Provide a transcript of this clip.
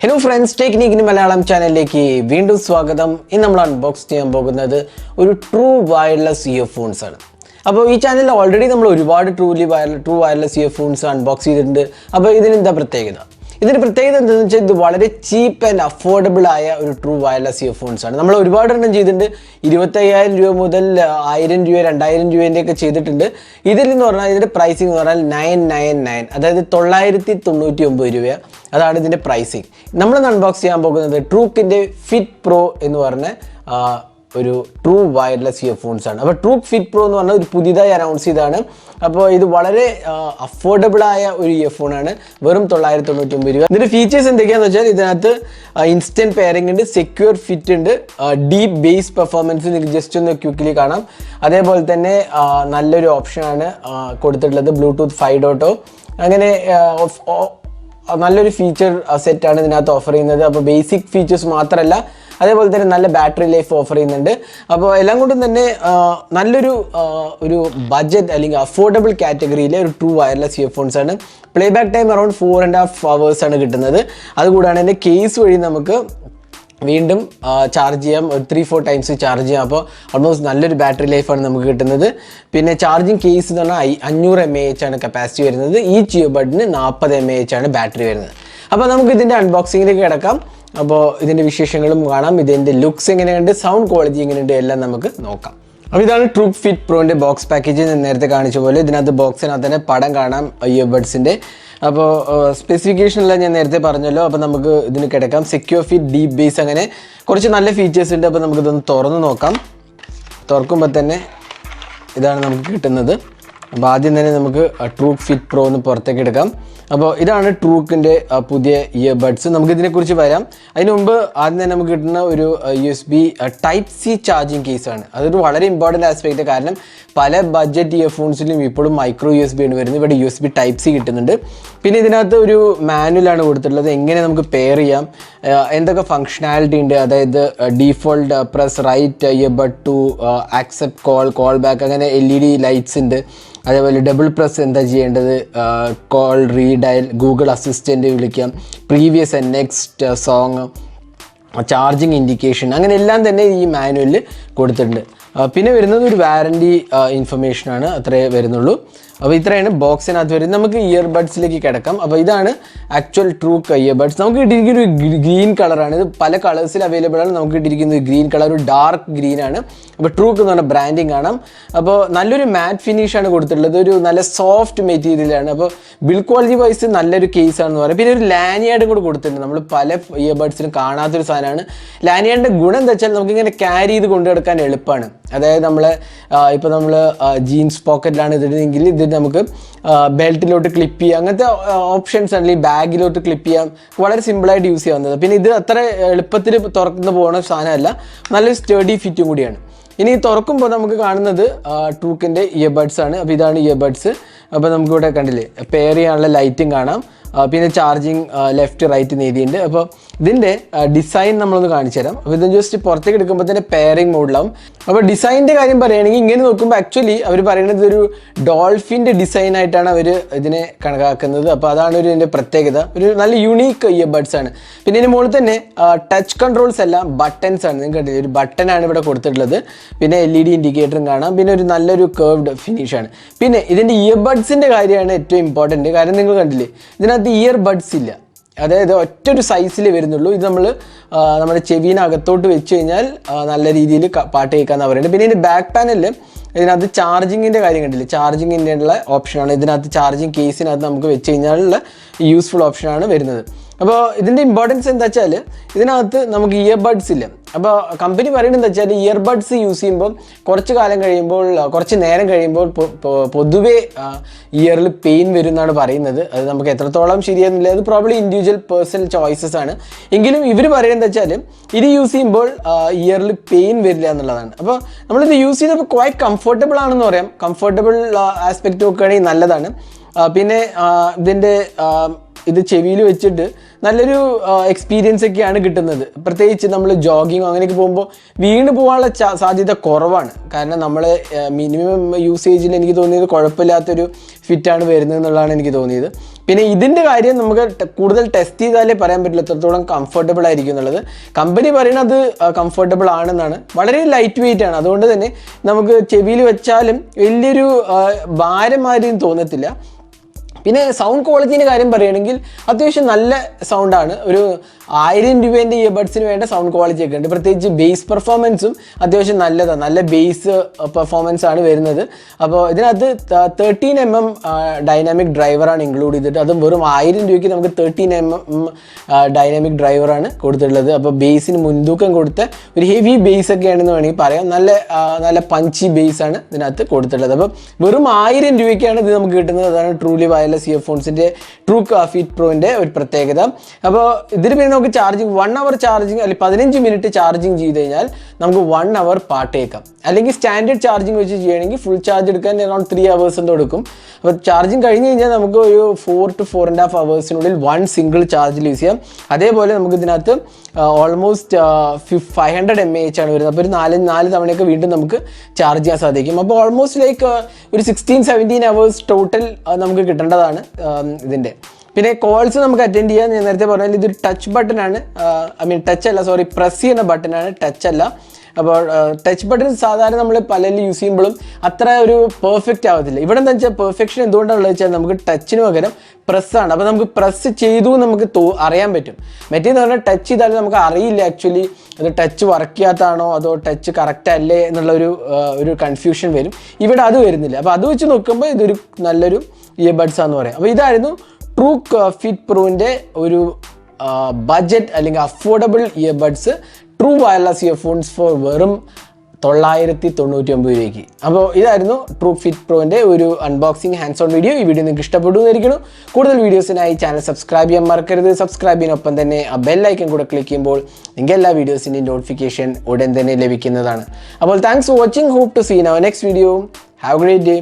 Hello friends, Technique in Malayalam channel like വീണ്ടും സ്വാഗതം. ഇന്ന് നമ്മൾ അൺബോക്സ് ചെയ്യാൻ പോകുന്നത് ഒരു ട്രൂ വയർലെസ് ഇയർഫോൺസ് ആണ്. അപ്പോൾ ഈ ചാനലിൽ ഓൾറെഡി നമ്മൾ ഒരുപാട് ട്രൂ വയർലെസ് ഇയർഫോൺസ് അൺബോക്സ് ചെയ്തിട്ടുണ്ട്. അപ്പോൾ ഇതിന് എന്താ പ്രത്യേകത? ഇതിന്റെ പ്രത്യേകത എന്താണെന്ന് വെച്ചാൽ ഇത് വളരെ ചീപ്പ് ആൻഡ് അഫോർഡബിൾ ആയ ഒരു ട്രൂ വയർലെസ് ഇയർഫോൺസ് ആണ്. നമ്മൾ ഒരുപാട് എണ്ണം ചെയ്തിട്ടുണ്ട്. 25,000 രൂപ മുതൽ 1,000 രൂപ 2,000 രൂപേൻ്റെ ഒക്കെ ചെയ്തിട്ടുണ്ട്. ഇതിൽ എന്ന് പറഞ്ഞാൽ ഇതിന്റെ പ്രൈസിംഗ് എന്ന് പറഞ്ഞാൽ 999, അതായത് 999 രൂപ. അതാണ് ഇതിന്റെ പ്രൈസിങ്. നമ്മൾ അൺബോക്സ് ചെയ്യാൻ പോകുന്നത് ട്രൂക്കിന്റെ ഫിറ്റ് പ്രോ എന്ന് പറഞ്ഞ ഒരു ട്രൂ വയർലെസ് ഇയർഫോൺസ് ആണ്. അപ്പോൾ ട്രൂക്ക് ഫിറ്റ് പ്രോ എന്ന് പറഞ്ഞാൽ ഒരു പുതിയതായി അനൗൺസ് ചെയ്താണ്. അപ്പോൾ ഇത് വളരെ അഫോർഡബിൾ ആയ ഒരു ഇയർഫോൺ ആണ്, വെറും 999 രൂപ. ഇതിന്റെ ഫീച്ചേഴ്സ് എന്തൊക്കെയാണെന്ന് വെച്ചാൽ ഇതിനകത്ത് ഇൻസ്റ്റന്റ് പെയറിംഗ് ഉണ്ട്, സെക്യൂർ ഫിറ്റ് ഉണ്ട്, ഡീപ്പ് ബേസ് പെർഫോമൻസ് നിങ്ങൾക്ക് ജസ്റ്റ് ഒന്ന് ക്വിക്കലി കാണാം. അതേപോലെ തന്നെ നല്ലൊരു ഓപ്ഷനാണ് കൊടുത്തിട്ടുള്ളത്, ബ്ലൂടൂത്ത് 5.0. അങ്ങനെ നല്ലൊരു ഫീച്ചർ സെറ്റാണ് ഇതിനകത്ത് ഓഫർ ചെയ്യുന്നത്. അപ്പോൾ ബേസിക് ഫീച്ചേഴ്സ് മാത്രമല്ല, അതേപോലെ തന്നെ നല്ല ബാറ്ററി ലൈഫ് ഓഫർ ചെയ്യുന്നുണ്ട്. അപ്പോൾ എല്ലാം കൊണ്ടും തന്നെ ഒരു ബഡ്ജറ്റ് അല്ലെങ്കിൽ അഫോർഡബിൾ കാറ്റഗറിയിലെ ഒരു ട്രൂ വയർലെസ് ഇയർഫോൺസ് ആണ്. Play back time around 4.5 hours ആണ് കിട്ടുന്നത്. അതുകൂടാതെ തന്നെ കേസ് വഴി നമുക്ക് വീണ്ടും ചാർജ് ചെയ്യാം, ഒരു 3-4 times ചാർജ് ചെയ്യാം. അപ്പോൾ ഓൾമോസ്റ്റ് നല്ലൊരു ബാറ്ററി ലൈഫാണ് നമുക്ക് കിട്ടുന്നത്. പിന്നെ ചാർജിങ് കേസ് എന്ന് പറഞ്ഞാൽ 500 mAh ആണ് കപ്പാസിറ്റി വരുന്നത്. ഈച്ച് ഇയർബഡിന് 40 mAh ആണ് ബാറ്ററി വരുന്നത്. അപ്പോൾ നമുക്ക് ഇതിൻ്റെ അൺബോക്സിങ്ങിലേക്ക് കിടക്കാം. അപ്പോൾ ഇതിൻ്റെ വിശേഷങ്ങളും കാണാം, ഇതിൻ്റെ ലുക്സ് എങ്ങനെയുണ്ട്, സൗണ്ട് ക്വാളിറ്റി എങ്ങനെയുണ്ട്, എല്ലാം നമുക്ക് നോക്കാം. അപ്പോൾ ഇതാണ് ട്രൂക്ക് ഫിറ്റ് പ്രോൻ്റെ ബോക്സ് പാക്കേജ്. ഞാൻ നേരത്തെ കാണിച്ച പോലെ ഇതിനകത്ത് ബോക്സിനകത്ത് തന്നെ പടം കാണാം ഇയർബഡ്സിൻ്റെ. അപ്പോൾ സ്പെസിഫിക്കേഷനെല്ലാം ഞാൻ നേരത്തെ പറഞ്ഞല്ലോ. അപ്പോൾ നമുക്ക് ഇതിന് കിടക്കാം. സെക്യൂർ ഫിറ്റ്, ഡീപ്പ് ബേസ്, അങ്ങനെ കുറച്ച് നല്ല ഫീച്ചേഴ്സ് ഉണ്ട്. അപ്പോൾ നമുക്കിതൊന്ന് തുറന്ന് നോക്കാം. തുറക്കുമ്പോൾ തന്നെ ഇതാണ് നമുക്ക് കിട്ടുന്നത്. അപ്പോൾ ആദ്യം തന്നെ നമുക്ക് ട്രൂക്ക് ഫിറ്റ് പ്രോ ഒന്ന് പുറത്തേക്ക് എടുക്കാം. അപ്പോൾ ഇതാണ് ട്രൂക്കിൻ്റെ പുതിയ ഇയർബഡ്സ്. നമുക്കിതിനെക്കുറിച്ച് വരാം. അതിന് മുമ്പ് ആദ്യം തന്നെ നമുക്ക് കിട്ടുന്ന ഒരു USB Type-C ചാർജിങ് കേസാണ്. അതൊരു വളരെ ഇമ്പോർട്ടൻ്റ് ആസ്പെക്റ്റ്. കാരണം പല ബഡ്ജറ്റ് ഇയർഫോൺസിലും ഇപ്പോഴും മൈക്രോ USB ആണ് വരുന്നത്. ഇവിടെ USB Type-C കിട്ടുന്നുണ്ട്. പിന്നെ ഇതിനകത്ത് ഒരു മാനുവലാണ് കൊടുത്തിട്ടുള്ളത്, എങ്ങനെ നമുക്ക് പെയർ ചെയ്യാം, എന്തൊക്കെ ഫങ്ഷനാലിറ്റി ഉണ്ട്. അതായത് default press right earbud to accept call back, അങ്ങനെ LED ലൈറ്റ്സ് ഉണ്ട്. അതേപോലെ ഡബിൾ പ്രസ് എന്താ ചെയ്യേണ്ടത്, കോൾ റീഡയൽ, ഗൂഗിൾ അസിസ്റ്റൻ്റ് വിളിക്കാം, previous and next song, charging indication, അങ്ങനെ എല്ലാം തന്നെ ഈ മാനുവലിൽ കൊടുത്തിട്ടുണ്ട്. പിന്നെ വരുന്നത് ഒരു വാറൻറ്റി ഇൻഫർമേഷനാണ്, അത്രേ വരുന്നുള്ളൂ. അപ്പോൾ ഇത്രയാണ് ബോക്സിനകത്ത് വരുന്നത്. നമുക്ക് ഇയർബഡ്സിലേക്ക് കിടക്കാം. അപ്പോൾ ഇതാണ് ആക്ച്വൽ ട്രൂക്ക് ഇയർബഡ്സ്. നമുക്ക് കിട്ടിയിരിക്കുന്ന ഒരു ഗ്രീൻ കളറാണ്. ഇത് പല കളേഴ്സിൽ അവൈലബിൾ ആണ്. നമുക്ക് കിട്ടിയിരിക്കുന്നത് ഗ്രീൻ കളർ, ഒരു ഡാർക്ക് ഗ്രീൻ ആണ്. അപ്പോൾ ട്രൂക്ക് എന്ന് പറഞ്ഞ ബ്രാൻഡിങ് കാണാം. അപ്പോൾ നല്ലൊരു മാറ്റ് ഫിനിഷാണ് കൊടുത്തിട്ടുള്ളത്, ഒരു നല്ല സോഫ്റ്റ് മെറ്റീരിയലാണ്. അപ്പോൾ ബിൽഡ് ക്വാളിറ്റി വൈസ് നല്ലൊരു കേസാണെന്ന് പറയാം. പിന്നെ ഒരു ലാനിയാർഡും കൂടെ കൊടുത്തിട്ടുണ്ട്. നമ്മൾ പല ഇയർബഡ്സിനും കാണാത്തൊരു സാധനമാണ്. ലാനിയാർഡിൻ്റെ ഗുണം എന്താ വെച്ചാൽ നമുക്കിങ്ങനെ ക്യാരി ചെയ്ത് കൊണ്ടുനടക്കാൻ എളുപ്പമാണ്. അതായത് ഇപ്പോൾ നമ്മൾ ജീൻസ് പോക്കറ്റിലാണ് ഇതിടുന്നെങ്കിൽ ഇത് നമുക്ക് ബെൽറ്റിലോട്ട് ക്ലിപ്പ് ചെയ്യാം, അങ്ങനത്തെ ഓപ്ഷൻസ് അല്ലെങ്കിൽ ബാഗിലോട്ട് ക്ലിപ്പ് ചെയ്യാം, വളരെ സിമ്പിളായിട്ട് യൂസ് ചെയ്യാവുന്നത്. പിന്നെ ഇത് അത്ര എളുപ്പത്തിൽ തുറന്നു പോകുന്ന സാധനമല്ല, നല്ലൊരു സ്റ്റേഡി ഫിറ്റും കൂടിയാണ്. ഇനി തുറക്കുമ്പോൾ നമുക്ക് കാണുന്നത് ട്രൂക്കിൻ്റെ ഇയർബഡ്സ് ആണ്. അപ്പോൾ ഇതാണ് ഇയർബഡ്സ്. അപ്പോൾ നമുക്കിവിടെ കണ്ടില്ലേ, പെയർ ചെയ്യാനുള്ള ലൈറ്റും കാണാം. പിന്നെ ചാർജിങ് ലെഫ്റ്റ് റൈറ്റ് എഴുതിയിട്ടുണ്ട്. അപ്പോൾ ഇതിൻ്റെ ഡിസൈൻ നമ്മളൊന്ന് കാണിച്ചു തരാം. അപ്പോൾ ഇത് ജസ്റ്റ് പുറത്തേക്ക് എടുക്കുമ്പോൾ തന്നെ പെയറിംഗ് മോഡിലാവും. അപ്പോൾ ഡിസൈനിൻ്റെ കാര്യം പറയുകയാണെങ്കിൽ ഇങ്ങനെ നോക്കുമ്പോൾ ആക്ച്വലി അവർ പറയുന്നത് ഒരു ഡോൾഫിൻ്റെ ഡിസൈൻ ആയിട്ടാണ് അവർ ഇതിനെ കണക്കാക്കുന്നത്. അപ്പോൾ അതാണ് ഇതിൻ്റെ പ്രത്യേകത. ഒരു നല്ല യുണീക്ക് ഇയർബഡ്സ് ആണ്. പിന്നെ ഇതിന് മുകളിൽ തന്നെ ടച്ച് കൺട്രോൾസ് എല്ലാം ബട്ടൺസ് ആണ്. നിങ്ങൾക്ക് കണ്ടില്ലേ, ഒരു ബട്ടനാണ് ഇവിടെ കൊടുത്തിട്ടുള്ളത്. പിന്നെ LED ഇൻഡിക്കേറ്ററും കാണാം. പിന്നെ ഒരു നല്ലൊരു കേർവ്ഡ് ഫിനിഷാണ്. പിന്നെ ഇതിൻ്റെ ഇയർബഡ്സിൻ്റെ കാര്യമാണ് ഏറ്റവും ഇമ്പോർട്ടൻറ്റ്. കാരണം നിങ്ങൾ കണ്ടില്ലേ, ഇതിനകത്ത് ഇയർബഡ്സ് ഇല്ല, അതായത് ഒറ്റൊരു സൈസിൽ വരുന്നുള്ളൂ. ഇത് നമ്മുടെ ചെവിനകത്തോട്ട് വെച്ച് കഴിഞ്ഞാൽ നല്ല രീതിയിൽ പാട്ട് കേൾക്കാമെന്ന് പറയുന്നത്. പിന്നെ ഇതിൻ്റെ ബാക്ക് പാനലിൽ ഇതിനകത്ത് ചാർജിങ്ങിൻ്റെ കാര്യം കണ്ടില്ലേ, ചാർജിങ്ങിൻ്റെ ഉള്ള ഓപ്ഷനാണ്. ഇതിനകത്ത് ചാർജിങ് കേസിനകത്ത് നമുക്ക് വെച്ച് കഴിഞ്ഞാലുള്ള യൂസ്ഫുൾ ഓപ്ഷനാണ് വരുന്നത്. അപ്പോൾ ഇതിൻ്റെ ഇമ്പോർട്ടൻസ് എന്താ വെച്ചാൽ ഇതിനകത്ത് നമുക്ക് ഇയർബഡ്സ് ഇല്ല. അപ്പോൾ കമ്പനി പറയുന്നത് എന്താ വെച്ചാൽ ഇയർബഡ്സ് യൂസ് ചെയ്യുമ്പോൾ കുറച്ച് നേരം കഴിയുമ്പോൾ പൊതുവേ ഇയറിൽ പെയിൻ വരും എന്നാണ് പറയുന്നത്. അത് നമുക്ക് എത്രത്തോളം ശരിയാകുന്നില്ല, അത് പ്രോബ്ലി ഇൻഡിവിജ്വൽ പേഴ്സണൽ ചോയ്സസ് ആണ്. എങ്കിലും ഇവർ പറയുന്നത് എന്താ വെച്ചാൽ ഇത് യൂസ് ചെയ്യുമ്പോൾ ഇയറിൽ പെയിൻ വരില്ല എന്നുള്ളതാണ്. അപ്പോൾ നമ്മളിത് യൂസ് ചെയ്തപ്പോൾ ക്വൈറ്റ് കംഫർട്ടബിൾ ആണെന്ന് പറയാം. കംഫർട്ടബിൾ ആസ്പെക്റ്റ് നോക്കുകയാണെങ്കിൽ നല്ലതാണ്. പിന്നെ ഇതിൻ്റെ ഇത് ചെവിയിൽ വെച്ചിട്ട് നല്ലൊരു എക്സ്പീരിയൻസ് ഒക്കെയാണ് കിട്ടുന്നത്. പ്രത്യേകിച്ച് നമ്മൾ ജോഗിങ്ങോ അങ്ങനെയൊക്കെ പോകുമ്പോൾ വീണ് പോകാനുള്ള സാധ്യത കുറവാണ്. കാരണം നമ്മൾ മിനിമം യൂസേജിൽ എനിക്ക് തോന്നിയത് കുഴപ്പമില്ലാത്തൊരു ഫിറ്റാണ് വരുന്നത് എന്നുള്ളതാണ് എനിക്ക് തോന്നിയത്. പിന്നെ ഇതിൻ്റെ കാര്യം നമുക്ക് കൂടുതൽ ടെസ്റ്റ് ചെയ്താലേ പറയാൻ പറ്റില്ല എത്രത്തോളം കംഫർട്ടബിൾ ആയിരിക്കും എന്നുള്ളത്. കമ്പനി പറയുന്നത് കംഫർട്ടബിൾ ആണെന്നാണ്. വളരെ ലൈറ്റ് വെയിറ്റ് ആണ്, അതുകൊണ്ട് തന്നെ നമുക്ക് ചെവിയിൽ വെച്ചാലും വലിയൊരു ഭാരമാരും തോന്നത്തില്ല. പിന്നെ സൗണ്ട് ക്വാളിറ്റീൻ്റെ കാര്യം പറയുകയാണെങ്കിൽ അത്യാവശ്യം നല്ല സൗണ്ടാണ്. ഒരു 1000 രൂപേൻ്റെ ഇയർബഡ്സിന് വേണ്ട സൗണ്ട് ക്വാളിറ്റി ഒക്കെ ഉണ്ട്. പ്രത്യേകിച്ച് ബേസ് പെർഫോമൻസും അത്യാവശ്യം നല്ലതാണ്, നല്ല ബേസ് പെർഫോമൻസ് ആണ് വരുന്നത്. അപ്പോൾ ഇതിനകത്ത് 13mm ഡൈനാമിക് ഡ്രൈവറാണ് ഇൻക്ലൂഡ് ചെയ്തിട്ട്, അതും വെറും 1000 രൂപയ്ക്ക് നമുക്ക് 13mm ഡൈനാമിക് ഡ്രൈവറാണ് കൊടുത്തിട്ടുള്ളത്. അപ്പോൾ ബേസിന് മുൻതൂക്കം കൊടുത്ത ഒരു ഹെവി ബേസ് ഒക്കെ ആണെന്ന് വേണമെങ്കിൽ പറയാം. നല്ല പഞ്ചി ബേസ് ആണ് ഇതിനകത്ത് കൊടുത്തിട്ടുള്ളത്. അപ്പോൾ വെറും 1000 രൂപയ്ക്കാണ് ഇത് നമുക്ക് കിട്ടുന്നത്. അതാണ് ട്രൂലി വയർലെസ് ഇയർഫോൺസിൻ്റെ ട്രൂക്ക് ഫിറ്റ് പ്രോൻ്റെ ഒരു പ്രത്യേകത. അപ്പോൾ ഇതിന് പിന്നെ നമുക്ക് ചാർജിങ് 1 hour ചാർജിങ് അല്ലെങ്കിൽ 15 മിനിറ്റ് ചാർജിങ് ചെയ്ത് കഴിഞ്ഞാൽ നമുക്ക് 1 hour പാട്ട് കേൾക്കാം. അല്ലെങ്കിൽ സ്റ്റാൻഡേർഡ് ചാർജിങ് വെച്ച് ചെയ്യണമെങ്കിൽ ഫുൾ ചാർജ് എടുക്കാൻ അറൗണ്ട് 3 hours എടുക്കും. അപ്പോൾ ചാർജിങ് കഴിഞ്ഞ് കഴിഞ്ഞാൽ നമുക്ക് ഒരു 4 to 4.5 hours വൺ സിംഗിൾ ചാർജിൽ യൂസ് ചെയ്യാം. അതേപോലെ നമുക്ക് ഇതിനകത്ത് ഓൾമോസ്റ്റ് 500 mAh ആണ് വരുന്നത്. അപ്പോൾ ഒരു 4 തവണയൊക്കെ വീണ്ടും നമുക്ക് ചാർജ് ചെയ്യാൻ സാധിക്കും. അപ്പോൾ ഓൾമോസ്റ്റ് ലൈക്ക് ഒരു 16-17 hours ടോട്ടൽ നമുക്ക് കിട്ടേണ്ടതാണ് ഇതിൻ്റെ. പിന്നെ കോൾസ് നമുക്ക് അറ്റൻഡ് ചെയ്യാൻ ഞാൻ നേരത്തെ പറഞ്ഞാൽ ഇതൊരു ടച്ച് ബട്ടനാണ്. പ്രസ് ചെയ്യുന്ന ബട്ടനാണ്, ടച്ച് അല്ല. അപ്പോൾ ടച്ച് ബട്ടൺ സാധാരണ നമ്മൾ പലരിൽ യൂസ് ചെയ്യുമ്പോഴും അത്ര ഒരു പെർഫെക്റ്റ് ആവത്തില്ല. ഇവിടെ എന്താ വെച്ചാൽ പെർഫെക്ഷൻ എന്തുകൊണ്ടാണുള്ളത് വെച്ചാൽ നമുക്ക് ടച്ചിന് പകരം പ്രസ്സാണ്. അപ്പോൾ നമുക്ക് പ്രസ് ചെയ്തു നമുക്ക് അറിയാൻ പറ്റും. മറ്റേന്ന് പറഞ്ഞാൽ ടച്ച് ചെയ്താൽ നമുക്ക് അറിയില്ല ആക്ച്വലി അത് ടച്ച് വർക്ക് ചെയ്യാത്തതാണോ അതോ ടച്ച് കറക്റ്റ് അല്ലേ എന്നുള്ള ഒരു കൺഫ്യൂഷൻ വരും. ഇവിടെ അത് വരുന്നില്ല. അപ്പോൾ അത് വെച്ച് നോക്കുമ്പോൾ ഇതൊരു നല്ലൊരു ഇയർബഡ്സ് ആണെന്ന് പറയാം. അപ്പോൾ ഇതായിരുന്നു ട്രൂക്ക് ഫിറ്റ് പ്രോൻ്റെ ഒരു ബഡ്ജറ്റ് അല്ലെങ്കിൽ affordable earbuds true wireless earphones for വെറും 999 രൂപയ്ക്ക്. അപ്പോൾ ഇതായിരുന്നു ട്രൂക്ക് ഫിറ്റ് പ്രോൻ്റെ ഒരു അൺബോക്സിങ് ഹാൻഡ്സ് ഓൺ വീഡിയോ. ഈ വീഡിയോ നിങ്ങൾക്ക് ഇഷ്ടപ്പെട്ടു എന്നിരിക്കുന്നു. കൂടുതൽ വീഡിയോസിനായി ചാനൽ സബ്സ്ക്രൈബ് ചെയ്യാൻ മറക്കരുത്. സബ്സ്ക്രൈബ് ചെയ്യാനൊപ്പം തന്നെ ആ ബെൽ ഐക്കൺ കൂടെ ക്ലിക്ക് ചെയ്യുമ്പോൾ നിങ്ങൾക്ക് എല്ലാ വീഡിയോസിൻ്റെയും നോട്ടിഫിക്കേഷൻ ഉടൻ തന്നെ ലഭിക്കുന്നതാണ്. അപ്പോൾ thanks for watching. Hope to see in our next video. Have a great day.